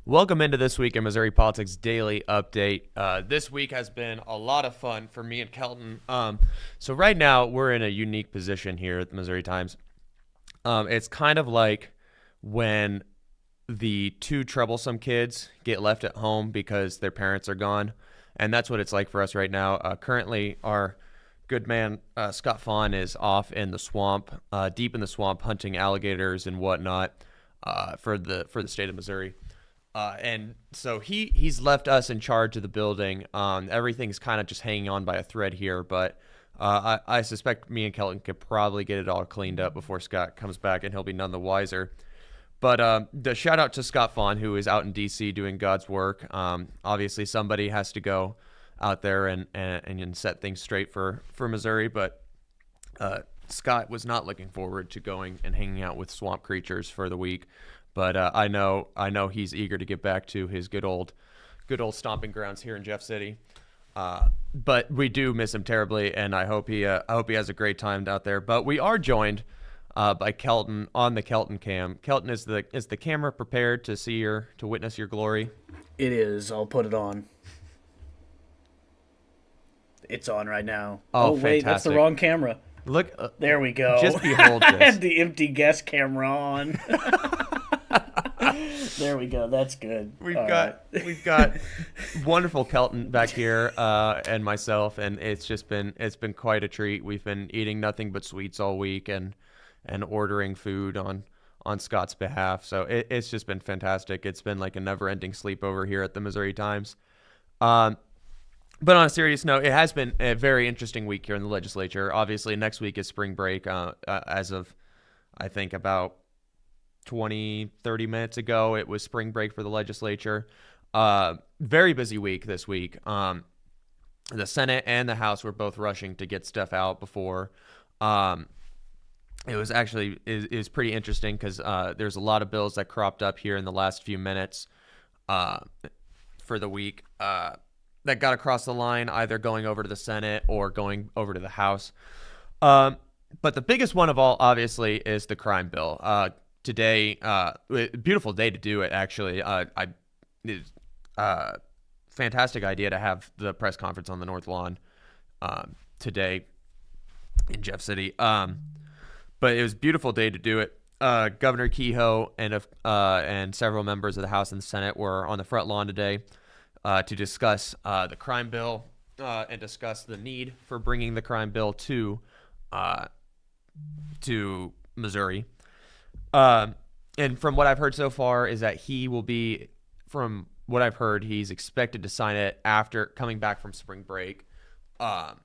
Welcome into this week in Missouri Politics Daily Update. This week has been a lot of fun for me and Kelton. So right now we're in a unique position here at the Missouri Times. It's kind of like when the two troublesome kids get left at home because their parents are gone, and that's what it's like for us right now. Currently, our good man Scott Faughn is off in the swamp, deep in the swamp, hunting alligators and whatnot for the state of Missouri. And so he's left us in charge of the building. Everything's kind of just hanging on by a thread here, but I suspect me and Kelton could probably get it all cleaned up before Scott comes back, and he'll be none the wiser. But the shout out to Scott Faughn, who is out in D.C. doing God's work. Obviously, somebody has to go out there and set things straight for Missouri, but Scott was not looking forward to going and hanging out with swamp creatures for the week. But I know he's eager to get back to his good old stomping grounds here in Jeff City. But we do miss him terribly, and I hope he has a great time out there. But we are joined by Kelton on the Kelton cam. Kelton, is the camera prepared to witness your glory? It is. I'll put it on. It's on right now. Oh, wait, fantastic. that's the wrong camera. Look, there we go. Just behold I this. had the empty guest camera on. There we go. That's good. We've got wonderful Kelton back here, and myself, and it's been quite a treat. We've been eating nothing but sweets all week and ordering food on Scott's behalf. So it's just been fantastic. It's been like a never-ending sleepover here at the Missouri Times. But on a serious note, it has been a very interesting week here in the legislature. Obviously, next week is spring break. As of, I think, about 20, 30 minutes ago, it was spring break for the legislature. Very busy week this week. The Senate and the House were both rushing to get stuff out before. It was actually is pretty interesting because there's a lot of bills that cropped up here in the last few minutes for the week that got across the line, either going over to the Senate or going over to the House. But the biggest one of all, obviously, is the crime bill. Today, beautiful day to do it, actually. Fantastic idea to have the press conference on the North Lawn today in Jeff City. But it was a beautiful day to do it. Governor Kehoe and several members of the House and the Senate were on the front lawn today to discuss the crime bill and discuss the need for bringing the crime bill to Missouri. And from what I've heard so far is that he will be, from what I've heard, he's expected to sign it after coming back from spring break. But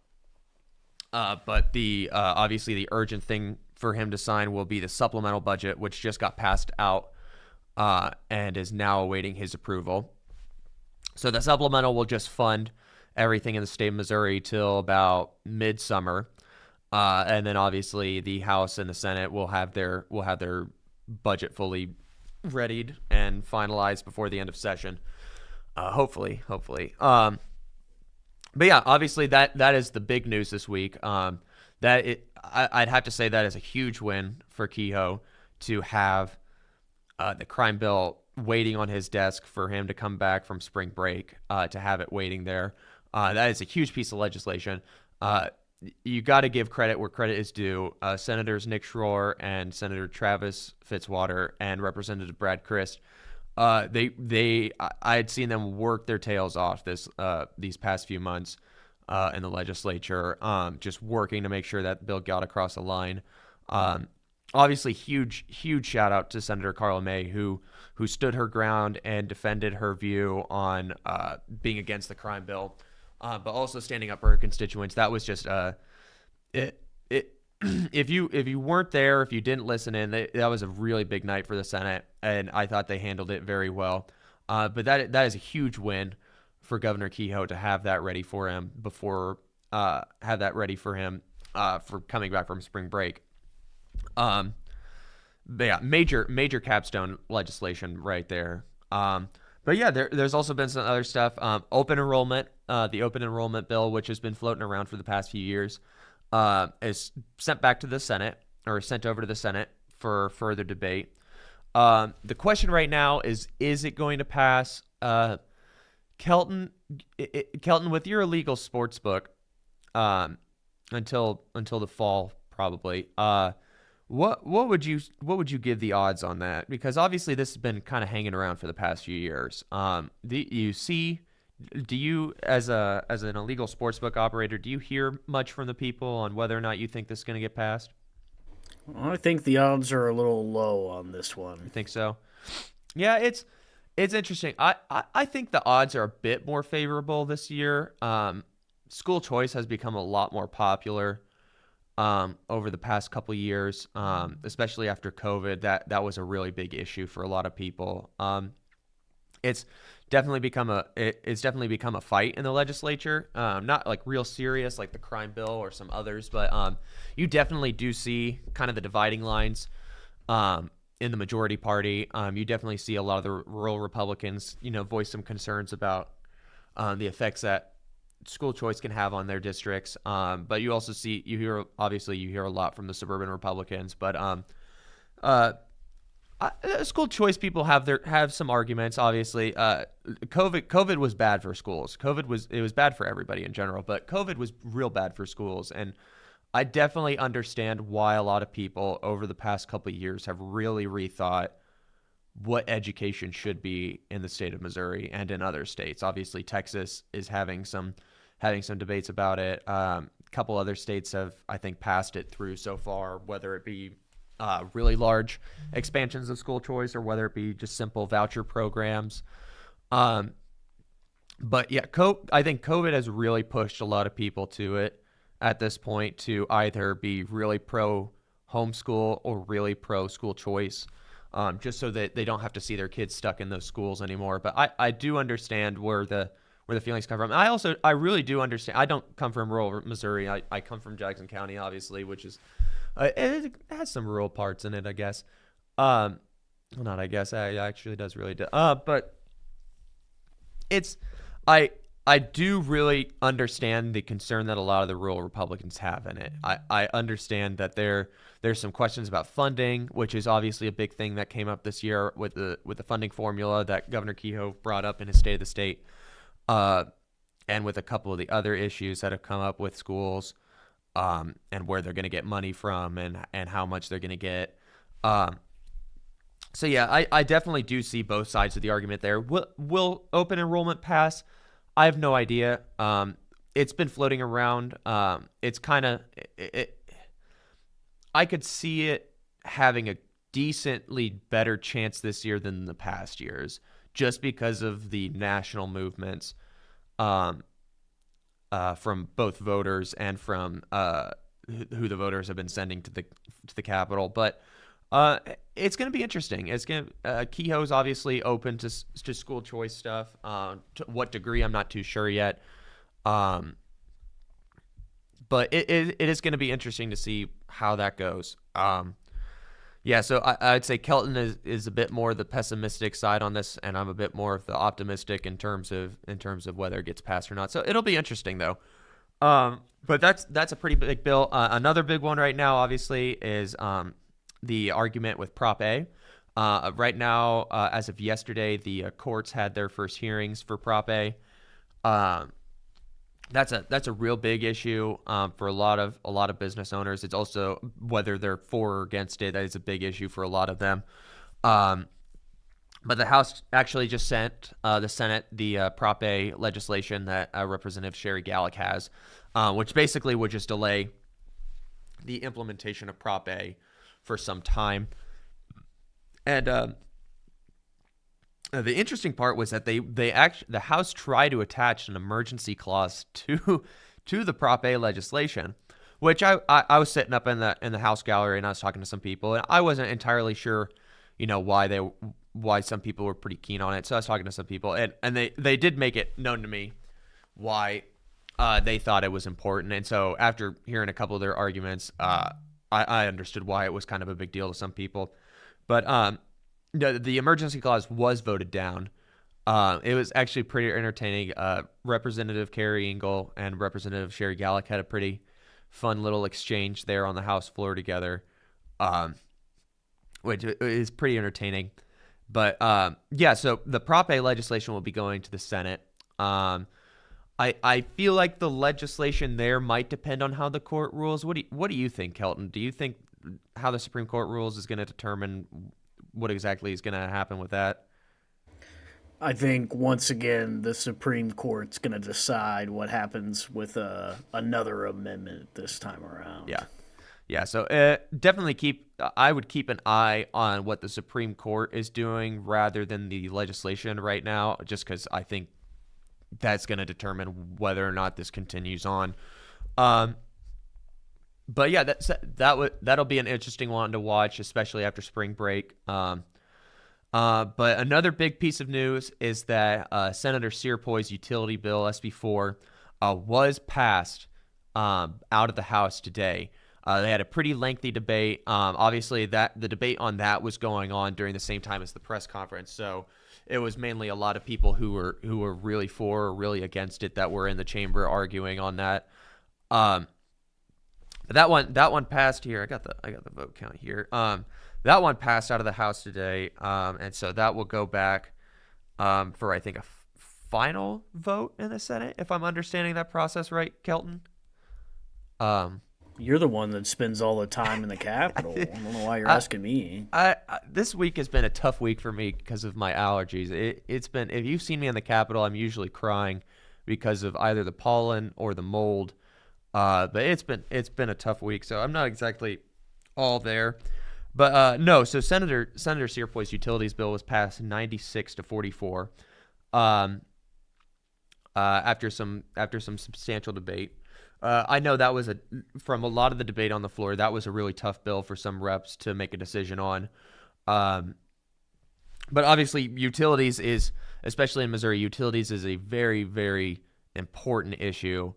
obviously the urgent thing for him to sign will be the supplemental budget, which just got passed out and is now awaiting his approval. So the supplemental will just fund everything in the state of Missouri till about midsummer. And then obviously the House and the Senate will have their budget fully readied and finalized before the end of session. Hopefully. But yeah, obviously that is the big news this week. I'd have to say that is a huge win for Kehoe to have the crime bill waiting on his desk for him to come back from spring break, to have it waiting there. That is a huge piece of legislation. You got to give credit where credit is due. Senators Nick Schroer and Senator Travis Fitzwater and Representative Brad Christ, I had seen them work their tails off these past few months in the legislature, just working to make sure that bill got across the line. Obviously, huge shout out to Senator Carla May, who stood her ground and defended her view on being against the crime bill. But also standing up for her constituents. That was just if you weren't there, if you didn't listen in, that was a really big night for the Senate, and I thought they handled it very well. But that is a huge win for Governor Kehoe to have that ready for him for coming back from spring break. But yeah, major capstone legislation right there. But yeah, there's also been some other stuff. Open enrollment, the open enrollment bill, which has been floating around for the past few years, is sent back to the Senate, or sent over to the Senate for further debate. The question right now is it going to pass? Kelton, Kelton, with your illegal sports book, um, until the fall probably. What would you give the odds on that? Because obviously this has been kind of hanging around for the past few years. Do you as an illegal sportsbook operator, do you hear much from the people on whether or not you think this is going to get passed? I think the odds are a little low on this You one. think so? Yeah, it's interesting. I think the odds are a bit more favorable this year. School choice has become a lot more popular over the past couple years, especially after COVID. That was a really big issue for a lot of people. It's definitely become a fight in the legislature. Not like real serious like the crime bill or some others, but you definitely do see kind of the dividing lines in the majority party. You definitely see a lot of the rural Republicans, voice some concerns about the effects that school choice can have on their districts. But you also you hear a lot from the suburban Republicans. But school choice people have some arguments. Obviously, COVID was bad for schools. It was bad for everybody in general, but COVID was real bad for schools. And I definitely understand why a lot of people over the past couple of years have really rethought what education should be in the state of Missouri and in other states. Obviously, Texas is having some debates about it. A couple other states have, I think, passed it through so far, whether it be really large expansions of school choice or whether it be just simple voucher programs. Um, but yeah, I think COVID has really pushed a lot of people to it at this point to either be really pro homeschool or really pro school choice, just so that they don't have to see their kids stuck in those schools anymore. But I do understand where the feelings come from. I really do understand. I don't come from rural Missouri. I come from Jackson County, obviously, which is it has some rural parts in it, I guess. Well, not I guess. It actually does really do. But it's I I do really understand the concern that a lot of the rural Republicans have in it. I understand that there's some questions about funding, which is obviously a big thing that came up this year with the funding formula that Governor Kehoe brought up in his State of the State, and with a couple of the other issues that have come up with schools, and where they're going to get money from and how much they're going to get. So yeah, I definitely do see both sides of the argument there. Will open enrollment pass? I have no idea. It's been floating around. It's kind of I could see it having a decently better chance this year than the past years, just because of the national movements, from both voters and from who the voters have been sending to the Capitol. But it's going to be interesting. It's going Kehoe's obviously open to school choice stuff. To what degree, I'm not too sure yet. But it is going to be interesting to see how that goes. Yeah, so I'd say Kelton is a bit more the pessimistic side on this, and I'm a bit more of the optimistic in terms of whether it gets passed or not. So it'll be interesting though. But that's a pretty big bill. Another big one right now, obviously, is the argument with Prop A. Right now, as of yesterday, the courts had their first hearings for Prop A. That's a real big issue for a lot of business owners. It's also whether they're for or against it. That is a big issue for a lot of them. But the House actually just sent the Senate the Prop A legislation that Representative Sherry Gallick has, which basically would just delay the implementation of Prop A for some time. And the interesting part was that the House tried to attach an emergency clause to the Prop A legislation, which I was sitting up in the House gallery and I was talking to some people, and I wasn't entirely sure, why some people were pretty keen on it. So I was talking to some people, and they did make it known to me why they thought it was important. And so after hearing a couple of their arguments, I understood why it was kind of a big deal to some people. But the emergency clause was voted down. It was actually pretty entertaining. Representative Carrie Engel and Representative Sherry Gallick had a pretty fun little exchange there on the House floor together. which is pretty entertaining. But so the Prop A legislation will be going to the Senate. I feel like the legislation there might depend on how the court rules. What do you think, Kelton? Do you think how the Supreme Court rules is going to determine what exactly is going to happen with that? I think once again the Supreme Court's going to decide what happens with another amendment this time around. Yeah. Yeah, so definitely I would keep an eye on what the Supreme Court is doing rather than the legislation right now, just because I think that's going to determine whether or not this continues on. But yeah, that'll be an interesting one to watch, especially after spring break. But another big piece of news is that Senator Searpoy's utility bill SB4 was passed out of the House today. They had a pretty lengthy debate. Obviously, that the debate on that was going on during the same time as the press conference, so it was mainly a lot of people who were really for or really against it that were in the chamber arguing on that. But that one passed here. I got the vote count here. That one passed out of the House today, and so that will go back for I think a final vote in the Senate, if I'm understanding that process right, Kelton. You're the one that spends all the time in the Capitol. I don't know why you're asking me. This week has been a tough week for me because of my allergies. It's been, if you've seen me in the Capitol, I'm usually crying because of either the pollen or the mold. But it's been a tough week, so I'm not exactly all there. But no, so Senator Searpoy's utilities bill was passed 96-44 after some substantial debate. I know that was from a lot of the debate on the floor, that was a really tough bill for some reps to make a decision on. But obviously utilities is, especially in Missouri, utilities is a very, very important issue,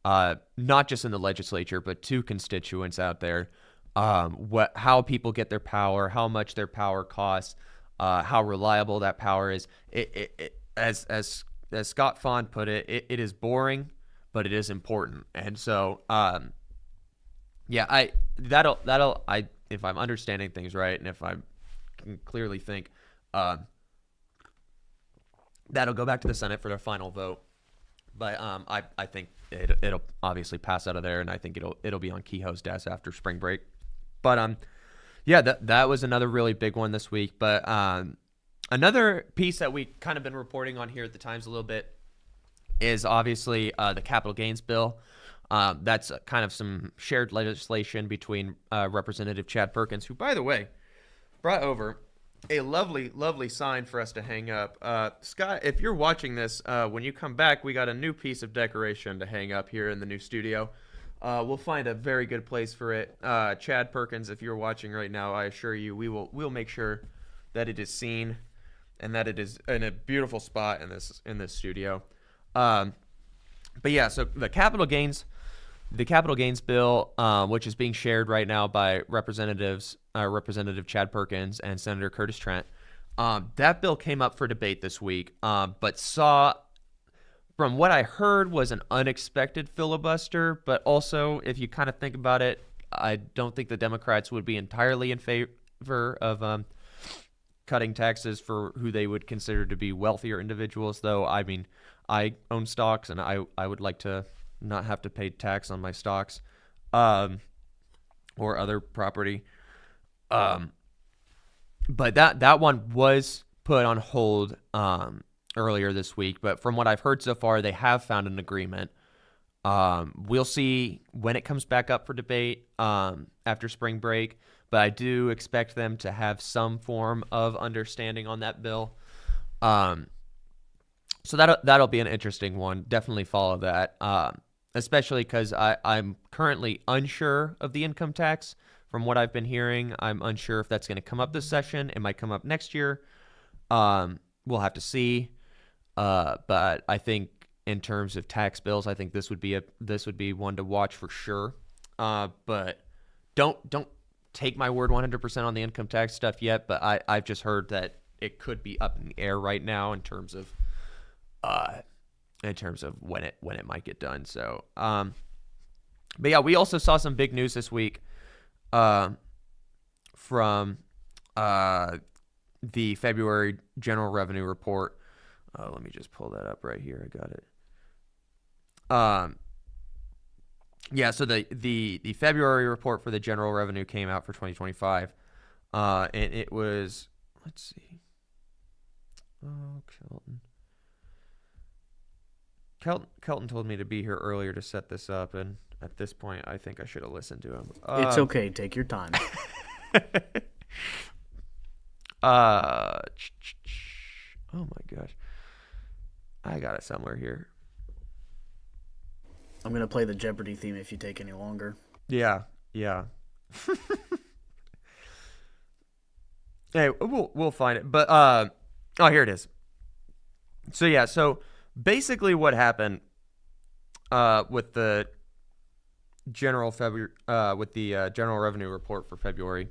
not just in the legislature, but to constituents out there. How people get their power, how much their power costs, how reliable that power is. As Scott Faughn put it, it is boring, but it is important. And so, if I'm understanding things right, and if I can clearly think, that'll go back to the Senate for their final vote. But I think it'll obviously pass out of there, and I think it'll be on Kehoe's desk after spring break. But that was another really big one this week. But another piece that we kind of been reporting on here at the Times a little bit is obviously the capital gains bill. That's kind of some shared legislation between Representative Chad Perkins, who, by the way, brought over a lovely, lovely sign for us to hang up. Scott, if you're watching this, when you come back, we got a new piece of decoration to hang up here in the new studio. We'll find a very good place for it. Chad Perkins, if you're watching right now, I assure you, we'll make sure that it is seen and that it is in a beautiful spot in this studio. But yeah, so the capital gains bill, which is being shared right now by Representative Chad Perkins and Senator Curtis Trent, that bill came up for debate this week, but saw, from what I heard, was an unexpected filibuster. But also, if you kind of think about it, I don't think the Democrats would be entirely in favor of cutting taxes for who they would consider to be wealthier individuals, though. I mean, I own stocks, and I would like to not have to pay tax on my stocks or other property. But that one was put on hold earlier this week. But from what I've heard so far, they have found an agreement. We'll see when it comes back up for debate after spring break. But I do expect them to have some form of understanding on that bill. So that'll be an interesting one. Definitely follow that, especially because I'm currently unsure of the income tax. From what I've been hearing, I'm unsure if that's going to come up this session. It might come up next year. We'll have to see. But I think in terms of tax bills, I think this would be one to watch for sure. But don't take my word 100% on the income tax stuff yet. But I've just heard that it could be up in the air right now in terms of when it might get done. So, but yeah, we also saw some big news this week from uh, the February general revenue report. Let me just pull that up right here. I got it. Yeah, so the February report for the general revenue came out for 2025, and it was, let's see. Oh, Kelton told me to be here earlier to set this up, and at this point, I think I should have listened to him. It's okay. Take your time. Oh my gosh, I got it somewhere here. I'm going to play the Jeopardy theme if you take any longer. Yeah. Hey, we'll find it. But oh, here it is. So basically what happened with the general general revenue report for February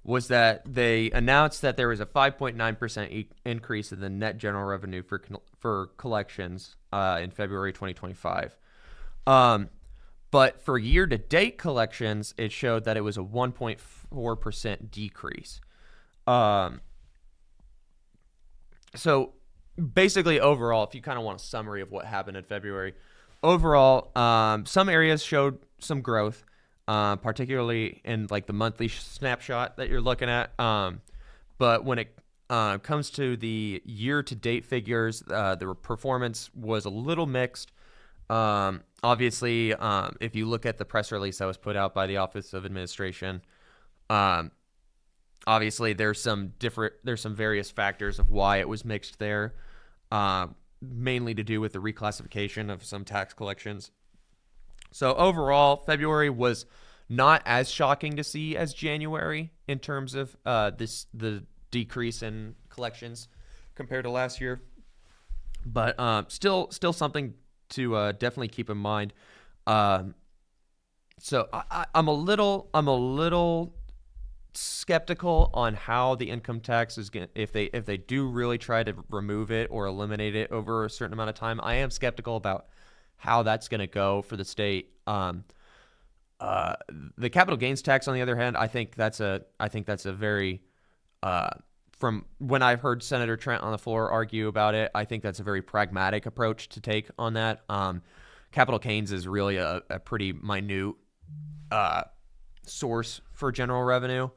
was that they announced that there was a 5.9% increase in the net general revenue for collections in February 2025. But for year-to-date collections, it showed that it was a 1.4% decrease. So basically, overall, if you kind of want a summary of what happened in February, overall, some areas showed some growth. Particularly in like the monthly snapshot that you're looking at. But when it comes to the year-to-date figures, the performance was a little mixed. Obviously, if you look at the press release that was put out by the Office of Administration, obviously there's some various factors of why it was mixed there, mainly to do with the reclassification of some tax collections. So overall, February was not as shocking to see as January in terms of the decrease in collections compared to last year, but still something to definitely keep in mind. So I'm a little skeptical on how the income tax is going if they do really try to remove it or eliminate it over a certain amount of time. I am skeptical about how that's going to go for the state. The capital gains tax, on the other hand, I think that's a very from when I've heard Senator Trent on the floor argue about it, I think that's a very pragmatic approach to take on that. Capital gains is really a pretty minute source for general revenue.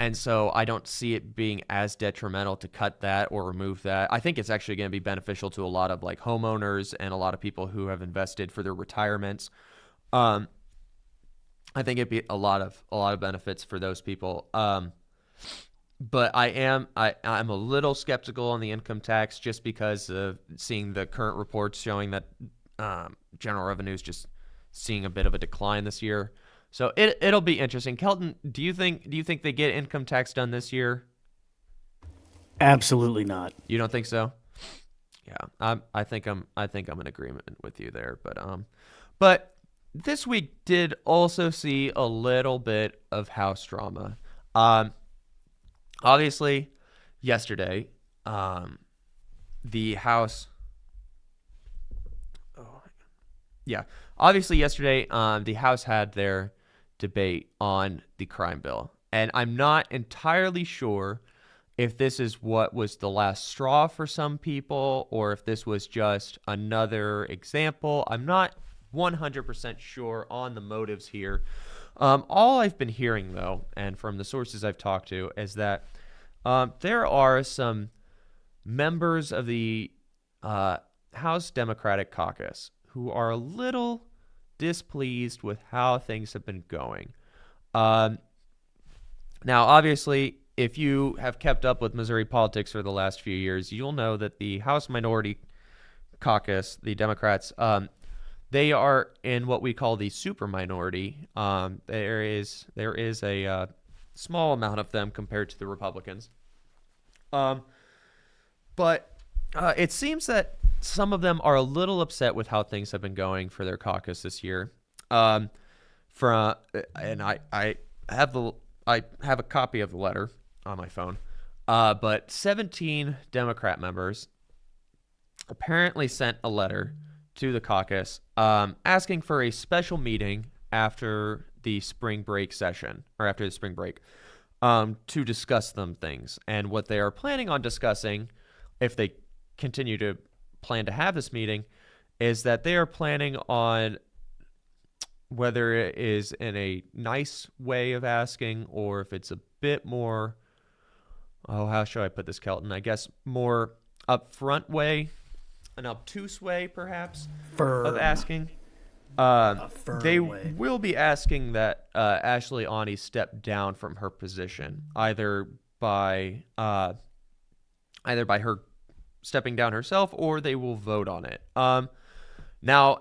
And so I don't see it being as detrimental to cut that or remove that. I think it's actually going to be beneficial to a lot of like homeowners and a lot of people who have invested for their retirements. I think it'd be a lot of benefits for those people. But I'm a little skeptical on the income tax just because of seeing the current reports showing that general revenue is just seeing a bit of a decline this year. So it'll be interesting. Kelton, do you think they get income tax done this year? Absolutely not. You don't think so? Yeah, I think I'm in agreement with you there. But this week did also see a little bit of House drama. Obviously, yesterday, the House. Obviously yesterday, the House had their debate on the crime bill, and I'm not entirely sure if this is what was the last straw for some people or if this was just another example. I'm not 100% sure on the motives here. All I've been hearing, though, and from the sources I've talked to, is that there are some members of the House Democratic Caucus who are a little displeased with how things have been going. Now, obviously, if you have kept up with Missouri politics for the last few years, you'll know that the House Minority Caucus, the Democrats, they are in what we call the super minority. There is a small amount of them compared to the Republicans. But it seems that some of them are a little upset with how things have been going for their caucus this year. I have a copy of the letter on my phone. But 17 Democrat members apparently sent a letter to the caucus asking for a special meeting after the spring break session or after the spring break to discuss them things. And what they are planning on discussing, if they continue to plan to have this meeting, is that they are planning on whether it is in a nice way of asking or if it's a bit more, how should I put this, Kelton? I guess more upfront way, an obtuse way, perhaps, of asking. They way. will be asking that Ashley Ani step down from her position, either by her stepping down herself, or they will vote on it. Now,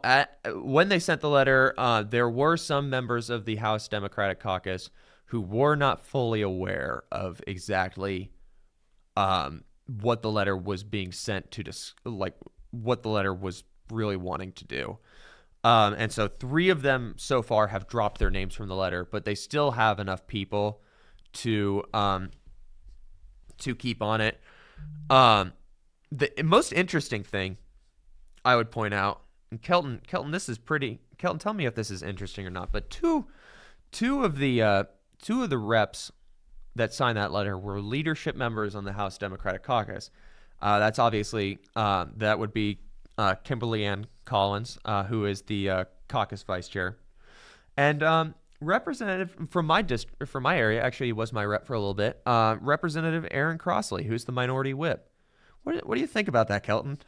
when they sent the letter, there were some members of the House Democratic Caucus who were not fully aware of exactly what the letter was being sent to, what the letter was really wanting to do. And so 3 of them so far have dropped their names from the letter, but they still have enough people to keep on it. The most interesting thing I would point out, and Kelton, this is pretty. Kelton, tell me if this is interesting or not. But two of the reps that signed that letter were leadership members on the House Democratic Caucus. That's obviously that would be Kimberly Ann Collins, who is the caucus vice chair, and representative from my area. Actually, he was my rep for a little bit. Representative Aaron Crossley, who's the minority whip. What do you think about that, Kelton?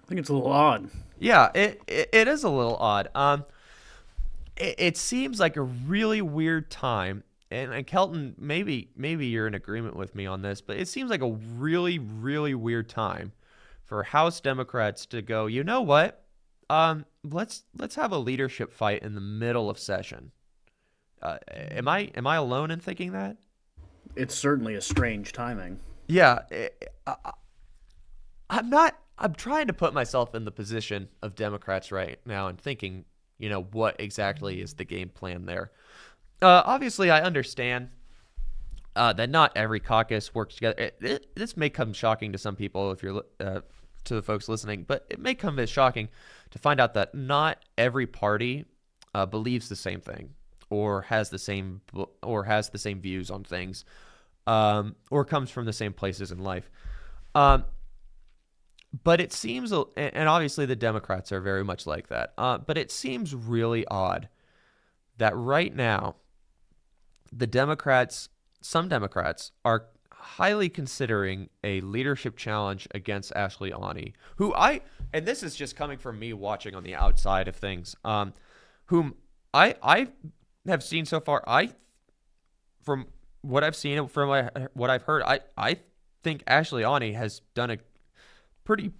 I think it's a little odd. Yeah, it is a little odd. It seems like a really weird time, and Kelton, maybe you're in agreement with me on this, but it seems like a really, really weird time for House Democrats to go, you know what? Let's have a leadership fight in the middle of session. Am I alone in thinking that? It's certainly a strange timing. Yeah, I'm not. I'm trying to put myself in the position of Democrats right now and thinking, what exactly is the game plan there. Obviously, I understand that not every caucus works together. This may come shocking to some people if you're to the folks listening, but it may come as shocking to find out that not every party believes the same thing or has the same views on things, or comes from the same places in life. But it seems, and obviously the Democrats are very much like that, but it seems really odd that right now some Democrats are highly considering a leadership challenge against Ashley Ani, and this is just coming from me watching on the outside of things, whom I have seen so far, from what I've seen, from what I've heard, I think Ashley Ani has done a pretty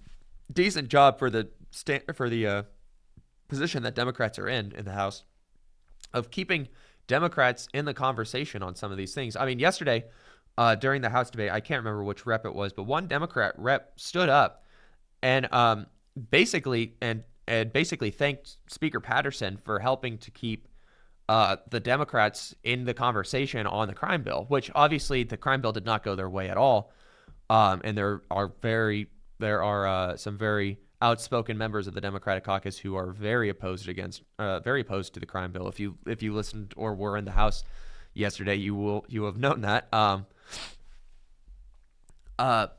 decent job for the position that Democrats are in the House, of keeping Democrats in the conversation on some of these things. I mean, yesterday during the House debate, I can't remember which rep it was, but one Democrat rep stood up and basically thanked Speaker Patterson for helping to keep the Democrats in the conversation on the crime bill, which obviously the crime bill did not go their way at all, and there are some very outspoken members of the Democratic caucus who are very opposed to the crime bill. If you listened or were in the House yesterday, you have known that. But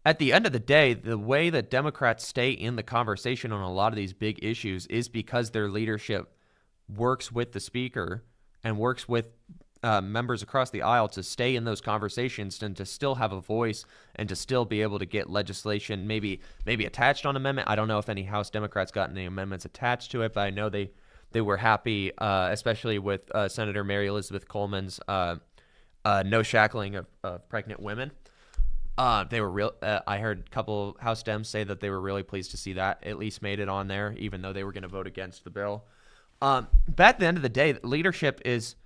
at the end of the day, the way that Democrats stay in the conversation on a lot of these big issues is because their leadership works with the speaker and works with members across the aisle to stay in those conversations and to still have a voice and to still be able to get legislation maybe attached on amendment. I don't know if any House Democrats got any amendments attached to it, but I know they were happy, especially with Senator Mary Elizabeth Coleman's no shackling of pregnant women. They were real. I heard a couple House Dems say that they were really pleased to see that at least made it on there, even though they were going to vote against the bill. But at the end of the day, leadership is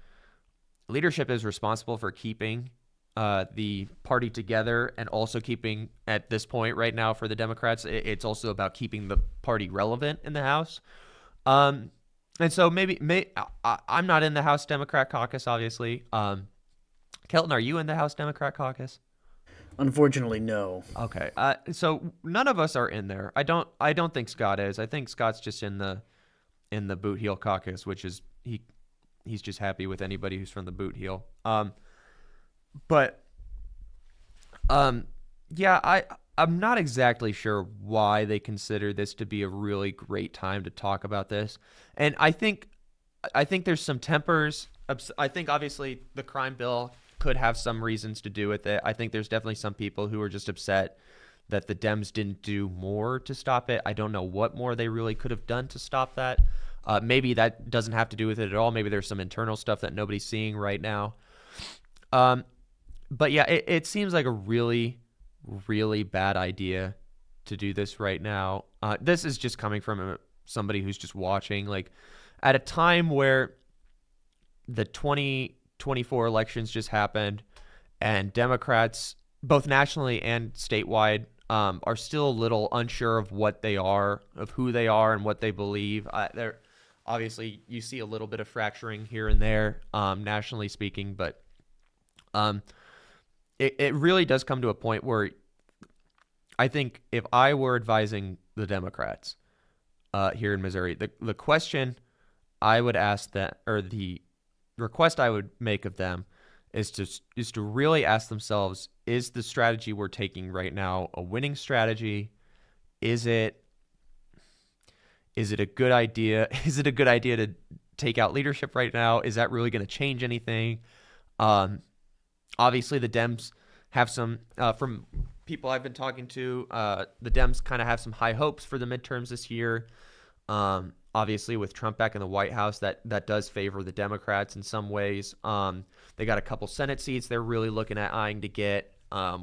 responsible for keeping the party together, and also keeping, at this point right now for the Democrats, it's also about keeping the party relevant in the House. And so I'm not in the House Democrat caucus, obviously. Kelton, are you in the House Democrat caucus? Unfortunately, no. Okay. So none of us are in there. I don't think Scott is. I think Scott's just in the in the Boot Heel caucus, which is he's just happy with anybody who's from the Boot Heel. But yeah, I'm not exactly sure why they consider this to be a really great time to talk about this, and I think there's some tempers. I think obviously the crime bill could have some reasons to do with it. I think there's definitely some people who are just upset that the Dems didn't do more to stop it. I don't know what more they really could have done to stop that. Maybe that doesn't have to do with it at all. Maybe there's some internal stuff that nobody's seeing right now. But yeah, it seems like a really, really bad idea to do this right now. This is just coming from somebody who's just watching. Like, at a time where the 2024 elections just happened and Democrats, both nationally and statewide, are still a little unsure of what they are, of who they are, and what they believe. They're obviously, you see a little bit of fracturing here and there, nationally speaking, but it really does come to a point where I think if I were advising the Democrats here in Missouri, the question I would ask that, or the request I would make of them, is to really ask themselves: is the strategy we're taking right now a winning strategy? Is it a good idea? Is it a good idea to take out leadership right now? Is that really going to change anything? Obviously, the Dems have some, from people I've been talking to, the Dems kind of have some high hopes for the midterms this year. Obviously, with Trump back in the White House, that does favor the Democrats in some ways. They got a couple Senate seats they're really looking at eyeing to get,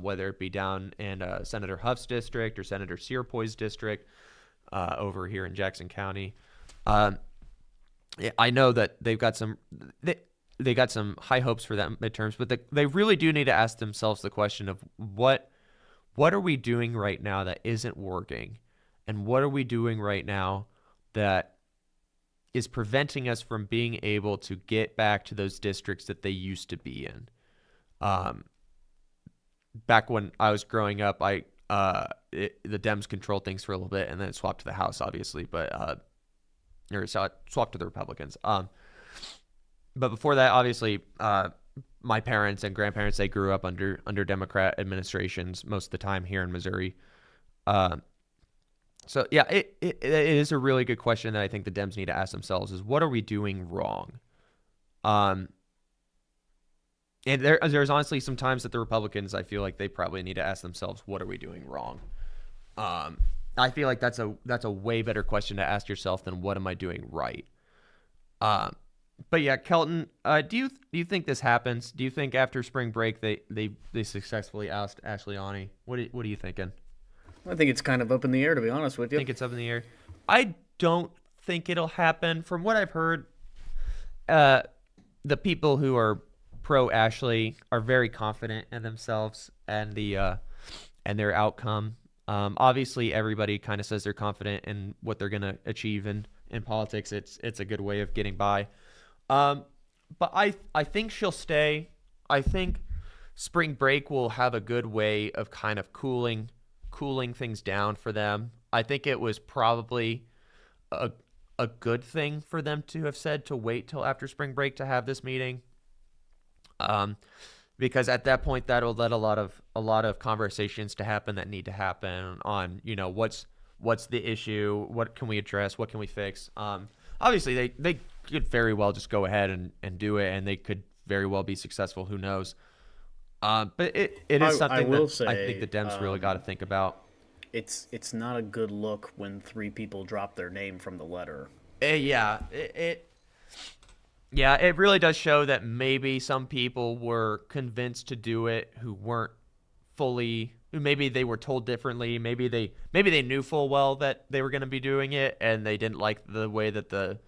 whether it be down in Senator Huff's district or Senator Searpoy's district over here in Jackson County. I know that they've got some they got some high hopes for that midterms, but they really do need to ask themselves the question of what are we doing right now that isn't working, and what are we doing right now that is preventing us from being able to get back to those districts that they used to be in. Back when I was growing up, the Dems controlled things for a little bit, and then it swapped to the House, obviously, but or so it swapped to the Republicans. But before that, obviously, my parents and grandparents, they grew up under Democrat administrations most of the time here in Missouri. So yeah, it is a really good question that I think the Dems need to ask themselves: is what are we doing wrong? And there's honestly some times that the Republicans, I feel like they probably need to ask themselves, what are we doing wrong? I feel like that's a way better question to ask yourself than what am I doing right? But yeah, Kelton, do you think this happens? Do you think after spring break they successfully oust Ashley Awney? What are you thinking? I think it's kind of up in the air, to be honest with you. I think it's up in the air. I don't think it'll happen. From what I've heard, the people who are pro Ashley are very confident in themselves and and their outcome. Obviously, everybody kind of says they're confident in what they're going to achieve in politics. It's a good way of getting by. But I think she'll stay. I think spring break will have a good way of kind of cooling things down for them. I think it was probably a good thing for them to have said to wait till after spring break to have this meeting. Because at that point that'll let a lot of conversations to happen that need to happen on, what's the issue, what can we address, what can we fix. Obviously they could very well just go ahead and do it, and they could very well be successful. Who knows? But it is something I think the Dems really got to think about. It's not a good look when 3 people drop their name from the letter. Yeah, it really does show that maybe some people were convinced to do it who weren't fully. Maybe they were told differently. Maybe they knew full well that they were going to be doing it, and they didn't like the way that the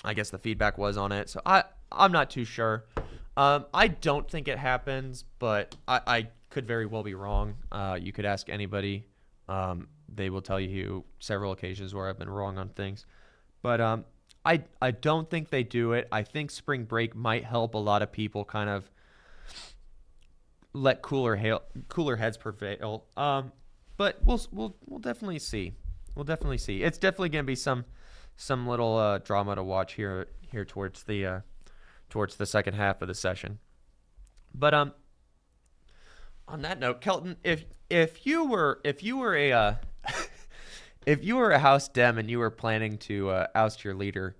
I guess the feedback was on it. So I'm not too sure. I don't think it happens, but I could very well be wrong. You could ask anybody. They will tell you several occasions where I've been wrong on things. But I don't think they do it. I think spring break might help a lot of people kind of let cooler heads prevail. But but we'll definitely see. We'll definitely see. It's definitely gonna be some little drama to watch here towards the second half of the session. But on that note, Kelton, if you were a if you were a House Dem and you were planning to oust your leader,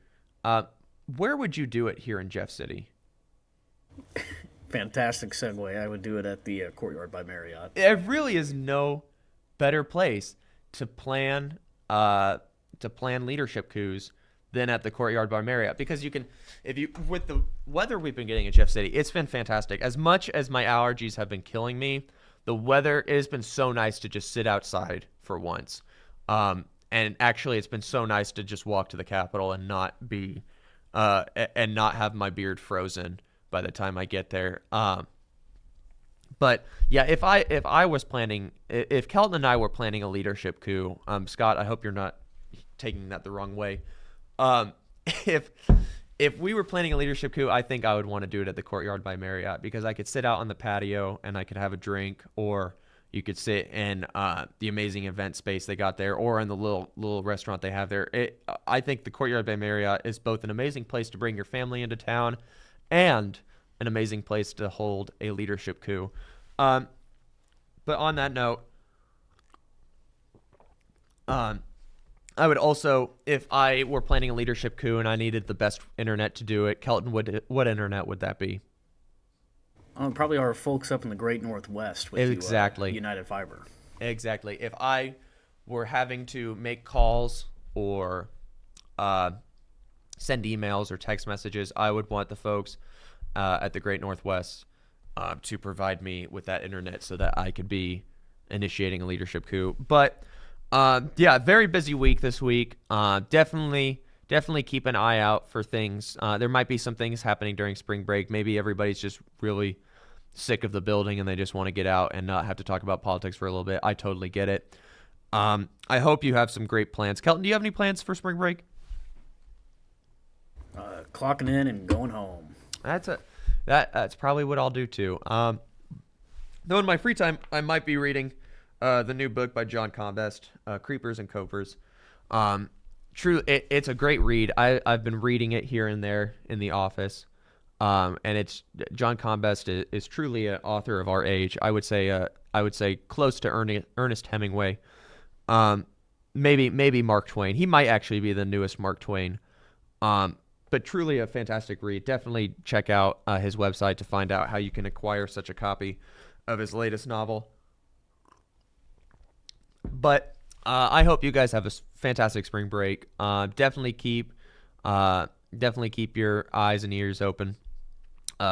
where would you do it here in Jeff City? Fantastic segue. I would do it at the Courtyard by Marriott. There really is no better place to plan leadership coups than at the Courtyard by Marriott, because you can, if you, with the weather we've been getting in Jeff City, it's been fantastic. As much as my allergies have been killing me, the weather, it has been so nice to just sit outside for once. And actually, it's been so nice to just walk to the Capitol and not have my beard frozen by the time I get there. But yeah, if Kelton and I were planning a leadership coup, Scott, I hope you're not taking that the wrong way. If we were planning a leadership coup, I think I would want to do it at the Courtyard by Marriott, because I could sit out on the patio and I could have a drink, or you could sit in the amazing event space they got there, or in the little restaurant they have there. I think the Courtyard by Marriott is both an amazing place to bring your family into town and an amazing place to hold a leadership coup. But on that note, I would also, if I were planning a leadership coup and I needed the best internet to do it, Kelton, what internet would that be? Probably our folks up in the Great Northwest with Exactly. United Fiber. Exactly. If I were having to make calls or send emails or text messages, I would want the folks at the Great Northwest to provide me with that internet so that I could be initiating a leadership coup. But yeah, very busy week this week. Definitely keep an eye out for things. There might be some things happening during spring break. Maybe everybody's just really sick of the building and they just want to get out and not have to talk about politics for a little bit. I totally get it. I hope you have some great plans. Kelton, do you have any plans for spring break? Clocking in and going home. That's probably what I'll do too. Though in my free time, I might be reading the new book by John Combest, Creepers and Copers. It's a great read. I've been reading it here and there in the office, and it's John Combest is truly an author of our age. I would say close to Ernest Hemingway, maybe Mark Twain. He might actually be the newest Mark Twain, but truly a fantastic read. Definitely check out his website to find out how you can acquire such a copy of his latest novel. But I hope you guys have a fantastic spring break. Definitely keep your eyes and ears open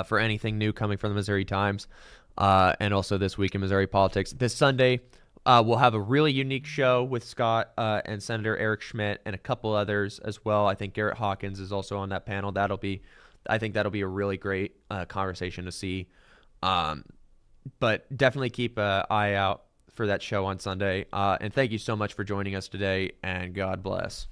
for anything new coming from the Missouri Times, and also this week in Missouri politics. This Sunday, we'll have a really unique show with Scott and Senator Eric Schmidt and a couple others as well. I think Garrett Hawkins is also on that panel. I think that'll be a really great conversation to see. But definitely keep an eye out for that show on Sunday. And thank you so much for joining us today, and God bless.